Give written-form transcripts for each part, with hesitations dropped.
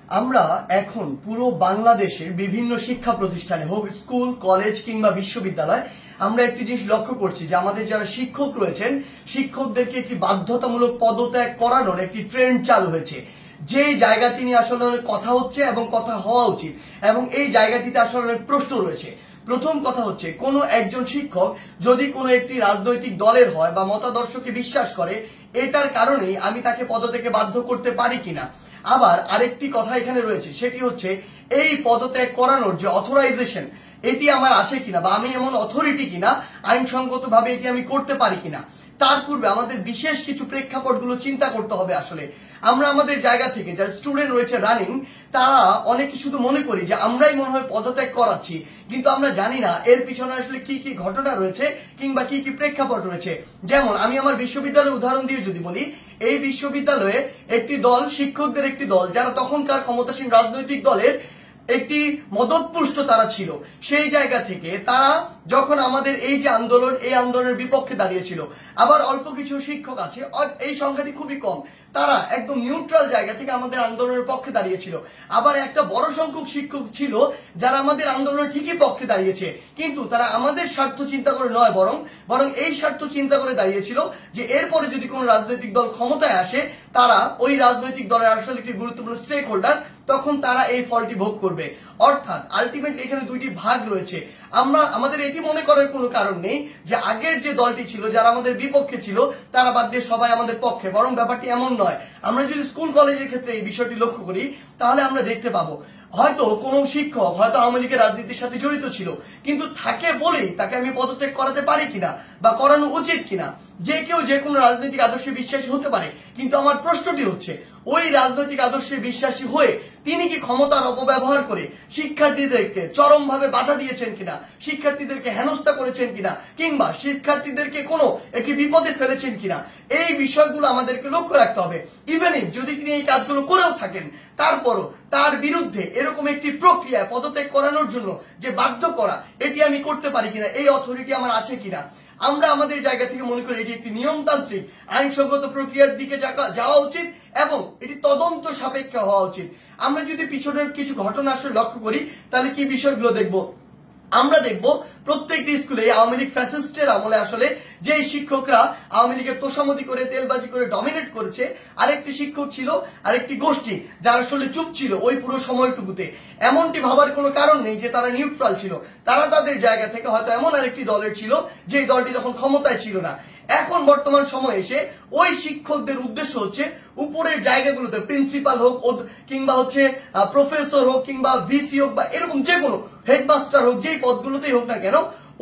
আমরা এখন পুরো বাংলাদেশের বিভিন্ন শিক্ষা প্রতিষ্ঠানে হোক স্কুল কলেজ কিংবা বিশ্ববিদ্যালয় আমরা একটি জিনিস লক্ষ্য করছি যে আমাদের যারা শিক্ষক রয়েছেন শিক্ষকদেরকে একটি বাধ্যতামূলক পদত্যাগ করানোর একটি ট্রেন্ড চালু হয়েছে। যে জায়গাটি নিয়ে আসলে কথা হচ্ছে এবং কথা হওয়া উচিত এবং এই জায়গাটিতে আসলে অনেক প্রশ্ন রয়েছে। প্রথম কথা হচ্ছে কোন একজন শিক্ষক যদি কোনো একটি রাজনৈতিক দলের হয় বা মতাদর্শকে বিশ্বাস করে এটার কারণেই আমি তাকে পদত্যাগে বাধ্য করতে পারি কিনা। আবার আরেকটি কথা এখানে রয়েছে সেটি হচ্ছে এই পদত্যাগ করানোর যে অথরাইজেশন এটি আমার আছে কিনা বা আমি এমন অথরিটি কিনা আইনসঙ্গত ভাবে এটি আমি করতে পারি কিনা। তার পূর্বে আমাদের বিশেষ কিছু প্রেক্ষাপটগুলো চিন্তা করতে হবে। আসলে আমরা আমাদের জায়গা থেকে যারা স্টুডেন্ট রয়েছে রানিং তারা অনেকে শুধু মনে করি যে আমরাই মনে হয় পদত্যাগ করাচ্ছি, কিন্তু আমরা জানি না এর পিছনে আসলে কি কি ঘটনা রয়েছে কিংবা কি কি প্রেক্ষাপট রয়েছে। যেমন আমি আমার বিশ্ববিদ্যালয়ের উদাহরণ দিয়ে যদি বলি, এই বিশ্ববিদ্যালয়ে একটি দল শিক্ষকদের একটি দল যারা তখনকার ক্ষমতাসীন রাজনৈতিক দলের একটি মদতপুষ্ট তারা ছিল। সেই জায়গা থেকে তারা যখন আমাদের এই যে আন্দোলন এই আন্দোলনের বিপক্ষে দাঁড়িয়েছিল। আবার অল্প কিছু শিক্ষক আছে, এই সংখ্যাটি খুবই কম, তারা একদম নিউট্রাল জায়গা থেকে আমাদের আন্দোলনের পক্ষে দাঁড়িয়েছিল। আবার একটা বড় সংখ্যক শিক্ষক ছিল যারা আমাদের আন্দোলনের ঠিকই পক্ষে দাঁড়িয়েছে, কিন্তু তারা আমাদের স্বার্থ চিন্তা করে নয় বরং এই স্বার্থ চিন্তা করে দাঁড়িয়েছিল যে এরপরে যদি কোনো রাজনৈতিক দল ক্ষমতায় আসে তারা ওই রাজনৈতিক দলের আসলে একটি গুরুত্বপূর্ণ স্টেক হোল্ডার, তখন তারা এই ফলটি ভোগ করবে। অর্থাৎ আলটিমেটলি এখানে দুইটি ভাগ রয়েছে। আমাদের এটি মনে করার কোনো কারণ নেই যে আগের যে দলটি ছিল যারা আমাদের বিপক্ষে ছিল তারা বাদ দিয়ে সবাই আমাদের পক্ষে, বরং ব্যাপারটি এমন নয়। আমরা যদি স্কুল কলেজের ক্ষেত্রে এই বিষয়টি লক্ষ্য করি তাহলে আমরা দেখতে পাবো হয়তো কোন শিক্ষক হয়তো আওয়ামী লীগের রাজনীতির সাথে জড়িত ছিল, কিন্তু থাকে বলেই তাকে আমি পদত্যাগ করাতে পারি কিনা বা করানো উচিত কিনা। যে কেউ যে কোনো রাজনৈতিক আদর্শে বিশ্বাসী হতে পারে, কিন্তু আমার প্রশ্নটি হচ্ছে ওই রাজনৈতিক আদর্শে বিশ্বাসী হয়ে তিনি কি ক্ষমতার অপব্যবহার করে শিক্ষার্থীদেরকে চরমভাবে বাধা দিয়েছেন কিনা, শিক্ষার্থীদেরকে হেনস্থা করেছেন কিনা, কিংবা শিক্ষার্থীদেরকে কোনো একটি বিপদে ফেলেছেন কিনা, এই বিষয়গুলো আমাদেরকে লক্ষ্য রাখতে হবে। ইভেন যদি তিনি এই কাজগুলো করেও থাকেন তারপরও তার বিরুদ্ধে এরকম একটি প্রক্রিয়া পদত্যাগ করানোর জন্য যে বাধ্য করা এটি আমি করতে পারি কিনা, এই অথরিটি আমার আছে কিনা। আমরা আমাদের জায়গা থেকে মনে করি এটি একটি নিয়মতান্ত্রিক আইনসঙ্গত প্রক্রিয়ার দিকে যাওয়া উচিত এবং এটি তদন্ত সাপেক্ষ হওয়া উচিত। আমরা যদি পিছনের কিছু ঘটনা আসলে লক্ষ্য করি তাহলে কি বিষয়গুলো দেখব। আমরা দেখব প্রত্যেকটি স্কুলে আওয়ামী লীগ ফ্যাসিস্টের আমলে আসলে যে শিক্ষকরা আওয়ামী লীগের তোষামতি করে তেলবাজি করে ডমিনেট করেছে, আরেকটি শিক্ষক ছিল আরেকটি গোষ্ঠী যারা আসলে চুপ ছিল ওই পুরো সময়টুকুতে। এমনটি ভাবার কোনো কারণ নেই যে তারা নিউট্রাল ছিল, তারা তাদের জায়গা থেকে হয়তো এমন আরেকটি দলের ছিল যে দলটি তখন ক্ষমতায় ছিল না। এখন বর্তমান সময় এসে ওই শিক্ষকদের উদ্দেশ্য হচ্ছে উপরের জায়গাগুলোতে প্রিন্সিপাল হোক কিংবা হচ্ছে প্রফেসর হোক কিংবা ভিসি হোক বা এরকম যে কোনো হেডমাস্টার হোক, যেই পদগুলোতেই হোক না কেন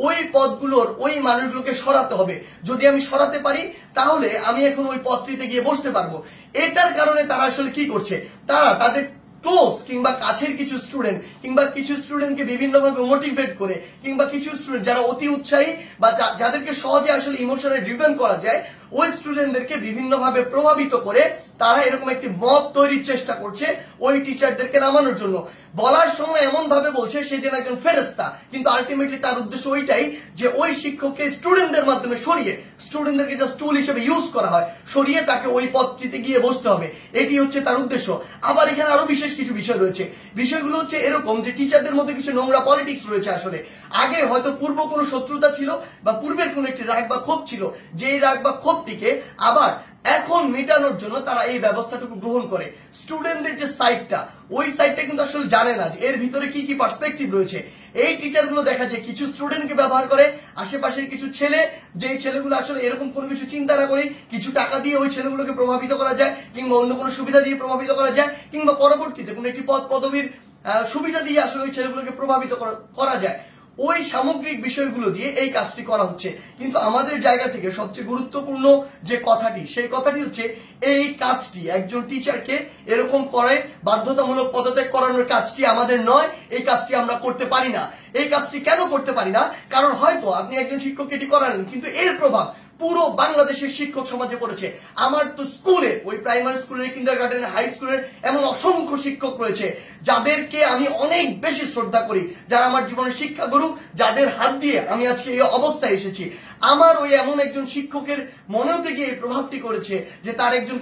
ওই পদগুলোর ওই মানুষগুলোকে সরাতে হবে। যদি আমি সরাতে পারি তাহলে আমি এখন ওই পদটিতে গিয়ে বসতে পারবো। এটার কারণে তারা আসলে কি করছে, তারা তাদের ক্লোজ কিংবা কাছের কিছু স্টুডেন্ট কিংবা কিছু স্টুডেন্টকে বিভিন্নভাবে মোটিভেট করে কিংবা কিছু স্টুডেন্ট যারা অতি উৎসাহী বা যাদেরকে সহজে আসলে ইমোশনালি ড্রিভেন করা যায় ওই স্টুডেন্টদেরকে বিভিন্নভাবে প্রভাবিত করে তারা এরকম একটি মব তৈরির চেষ্টা করছে ওই টিচারদেরকে নামানোর জন্য। বলার সময় এমন ভাবে বলছে সে যেন একজন ফেরেশতা, কিন্তু আলটিমেটলি তার উদ্দেশ্য ওইটাই যে ওই শিক্ষককে স্টুডেন্টদের মাধ্যমে সরিয়ে স্টুডেন্টদেরকে জাস্ট টুল হিসেবে ইউজ করা হয়, সরিয়ে তাকে ওই পদটিতে গিয়ে বসতে হবে, এটি হচ্ছে তার উদ্দেশ্য। আবার এখানে আরো বিশেষ কিছু বিষয় রয়েছে। বিষয়গুলো হচ্ছে এরকম যে টিচারদের মধ্যে কিছু নোংরা পলিটিক্স রয়েছে। আসলে আগে হয়তো পূর্ব কোনো শত্রুতা ছিল বা পূর্বের কোনো একটি রাগ বা ক্ষোভ ছিল, যেই রাগ বা ক্ষোভটিকে আবার এখন মেটানোর জন্য তারা এই ব্যবস্থাটুকু গ্রহণ করে। স্টুডেন্টদের যে সাইডটা ওই সাইডটা কিন্তু আসলে জানে না যে এর ভিতরে কি কি পার্সপেক্টিভ রয়েছে। এই টিচারগুলো দেখা যায় কিছু স্টুডেন্টকে ব্যবহার করে, আশেপাশের কিছু ছেলে যেই ছেলেগুলো আসলে এরকম কোনো কিছু চিন্তা না করে কিছু টাকা দিয়ে ওই ছেলেগুলোকে প্রভাবিত করা যায় কিংবা অন্য কোনো সুবিধা দিয়ে প্রভাবিত করা যায় কিংবা পরবর্তীতে কোনো একটি পদ পদবীর সুবিধা দিয়ে আসলে ওই ছেলেগুলোকে প্রভাবিত করা যায়। ওই সামগ্রিক বিষয়গুলো দিয়ে এই কাজটি করা হচ্ছে। কিন্তু আমাদের জায়গা থেকে সবচেয়ে গুরুত্বপূর্ণ যে কথাটি সেই কথাটি হচ্ছে এই কাজটি একজন টিচারকে এরকম করে বাধ্যতামূলক পদত্যাগ করানোর কাজটি আমাদের নয়, এই কাজটি আমরা করতে পারি না। এই কাজটি কেন করতে পারি না? কারণ হয়তো আপনি একজন শিক্ষককে এটি করালেন কিন্তু এর প্রভাব পুরো বাংলাদেশের শিক্ষক সমাজে পড়েছে। আমার তো স্কুলে ওই প্রাইমারি স্কুলের কিন্ডারগার্টেন হাই স্কুলের এমন অসংখ্য শিক্ষক রয়েছে যাদেরকে আমি অনেক বেশি শ্রদ্ধা করি, যারা আমার জীবনের শিক্ষাগুরু, যাদের হাত দিয়ে আমি আজকে এই অবস্থায় এসেছি। আমার ওই এমন একজন শিক্ষকের মনেও থেকে এই প্রভাবটি করেছে যে তার একজন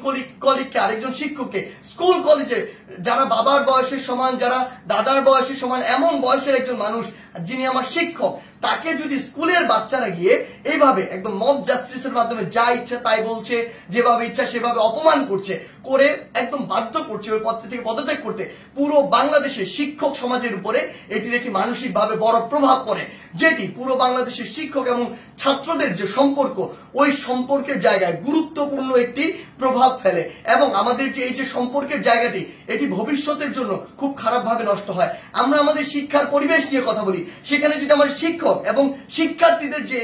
কলিগকে আরেকজন শিক্ষককে স্কুল কলেজে যারা বাবার বয়সের সমান, যারা দাদার বয়সের সমান, এমন বয়সের একজন মানুষ যিনি আমার শিক্ষক, তাকে যদি স্কুলের বাচ্চারা গিয়ে এইভাবে একদম মব জাস্টিসের মাধ্যমে যা ইচ্ছা তাই বলছে, যেভাবে ইচ্ছা সেভাবে অপমান করছে, করে একদম বাধ্য করছে ওই পদ থেকে পদত্যাগ করতে, পুরো বাংলাদেশের শিক্ষক সমাজের উপরে এটির একটি মানসিকভাবে বড় প্রভাব পড়ে, যেটি পুরো বাংলাদেশের শিক্ষক এবং ছাত্রদের যে সম্পর্ক, ওই সম্পর্কের জায়গায় গুরুত্বপূর্ণ একটি প্রভাব ফেলে এবং আমাদের যে এই যে সম্পর্কের জায়গাটি, এটি ভবিষ্যতের জন্য খুব খারাপভাবে নষ্ট হয়। আমরা আমাদের শিক্ষার পরিবেশ নিয়ে কথা বলি, সেখানে যদি আমার শিক্ষক এবং শিক্ষার্থীদের যে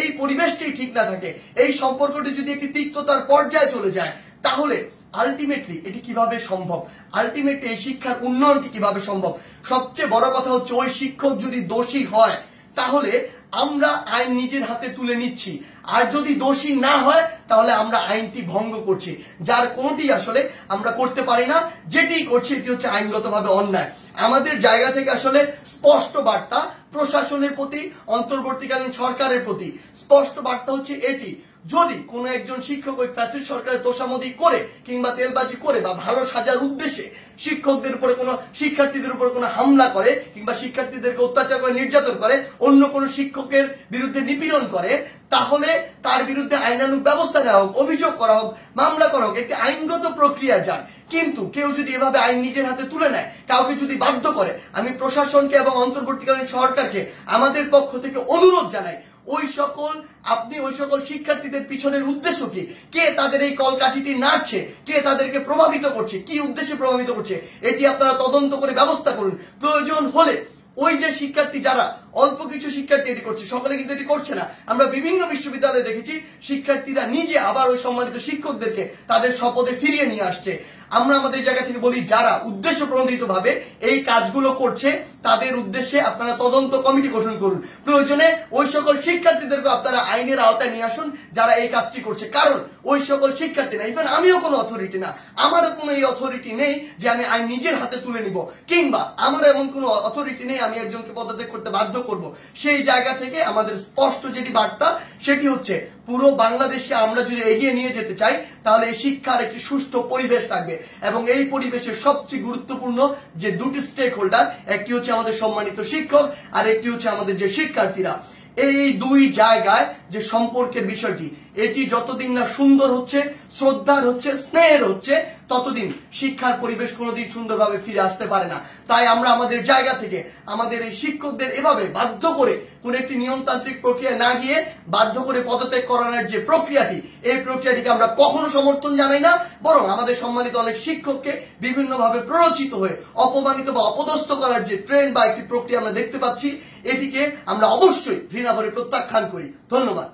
এই পরিবেশটি ঠিক না থাকে, এই সম্পর্কটি যদি একটি তিক্ততার পর্যায়ে চলে যায়, তাহলে আলটিমেটলি এটি কিভাবে সম্ভব? আলটিমেটলি এই শিক্ষার উন্নয়নটি কিভাবে সম্ভব? সবচেয়ে বড় কথা হচ্ছে ওই শিক্ষক যদি দোষী হয় তাহলে আমরা আইন নিজের হাতে তুলে নিচ্ছি, আর যদি দোষী না হয় তাহলে আমরা আইনটি ভঙ্গ করছি, যার কোনোটি আসলে আমরা করতে পারি না। যেটি করছি এটি হচ্ছে আইনগতভাবে অন্যায়। আমাদের জায়গা থেকে আসলে স্পষ্ট বার্তা প্রশাসনের প্রতি, অন্তর্বর্তীকালীন সরকারের প্রতি স্পষ্ট বার্তা হচ্ছে এটি, যদি কোন একজন শিক্ষক ওই ফ্যাসিস্ট সরকারের তোষামোদি করে কিংবা তেলবাজি করে বা ভালো সাজার উদ্দেশ্যে শিক্ষকদের উপরে কোনো শিক্ষার্থীদের উপরে কোনো হামলা করে কিংবা শিক্ষার্থীদেরকে অত্যাচার করে, নির্যাতন করে, অন্য কোনো শিক্ষকের বিরুদ্ধে নিপীড়ন করে, তাহলে তার বিরুদ্ধে আইনানুগ ব্যবস্থা নেওয়া হোক, অভিযোগ করা হোক, মামলা করা হোক, একটি আইনগত প্রক্রিয়া যান। কিন্তু কেউ যদি এভাবে আইন নিজের হাতে তুলে নেয়, কাউকে যদি বাধ্য করে, আমি প্রশাসনকে এবং অন্তর্বর্তীকালীন সরকারকে আমাদের পক্ষ থেকে অনুরোধ জানাই, ওই সকল শিক্ষার্থীদের পিছনের উদ্দেশ্য কি, কে তাদের এই কলকাঠিটি নাড়ছে, কে তাদেরকে প্রভাবিত করছে, কি উদ্দেশ্যে প্রভাবিত করছে, এটি আপনারা তদন্ত করে ব্যবস্থা করুন। প্রয়োজন হলে ওই যে শিক্ষার্থী, যারা অল্প কিছু শিক্ষার্থী এটি করছে, সকলে কিন্তু এটি করছে না। আমরা বিভিন্ন বিশ্ববিদ্যালয়ে দেখেছি শিক্ষার্থীরা নিজে আবার ওই সম্মানিত শিক্ষকদেরকে তাদের শপথে ফিরিয়ে নিয়ে আসছে। আমরা আমাদের জায়গা থেকে বলি, যারা উদ্দেশ্য প্রণোদিত ভাবে এই কাজগুলো করছে তাদের উদ্দেশ্যে আপনারা তদন্ত কমিটি গঠন করুন। প্রয়োজনে ওই সকল শিক্ষার্থীদেরকে আপনারা আইনের আওতায় নিয়ে আসুন যারা এই কাজটি করছে, কারণ ওই সকল শিক্ষার্থী না, ইভেন আমিও কোনো অথরিটি না, আমারও কোনো এই অথরিটি নেই যে আমি আইন নিজের হাতে তুলে নিব, কিংবা আমার এমন কোনো অথরিটি নেই আমি একজনকে পদত্যাগ করতে বাধ্য করব। সেই জায়গা থেকে আমাদের স্পষ্ট যেটি বার্তা, সেটি হচ্ছে পুরো বাংলাদেশকে আমরা যদি এগিয়ে নিয়ে যেতে চাই তাহলে এই শিক্ষার একটি সুষ্ঠু পরিবেশ থাকবে, এবং এই পরিবেশের সবচেয়ে গুরুত্বপূর্ণ যে দুটি স্টেক হোল্ডার, একটি হচ্ছে আমাদের সম্মানিত শিক্ষক আর একটি হচ্ছে আমাদের যে শিক্ষার্থীরা। এই দুই জায়গায় যে সম্পর্কের বিষয়টি, এটি যতদিন না সুন্দর হচ্ছে, শ্রদ্ধার হচ্ছে, স্নেহের হচ্ছে, ততদিন শিক্ষার পরিবেশ কোনোদিন সুন্দরভাবে ফিরে আসতে পারে না। তাই আমরা আমাদের জায়গা থেকে আমাদের এই শিক্ষকদের এভাবে বাধ্য করে কোন একটি নিয়মতান্ত্রিক প্রক্রিয়া না গিয়ে বাধ্য করে পদত্যাগ করানোর যে প্রক্রিয়াটি, এই প্রক্রিয়াটিকে আমরা কখনো সমর্থন জানাই না, বরং আমাদের সম্মানিত অনেক শিক্ষককে বিভিন্নভাবে প্ররোচিত হয়ে অপমানিত বা অপদস্থ করার যে ট্রেন্ড বা একটি প্রক্রিয়া আমরা দেখতে পাচ্ছি, এটিকে আমরা অবশ্যই ঘৃণা ভরে প্রত্যাখ্যান করি। ধন্যবাদ।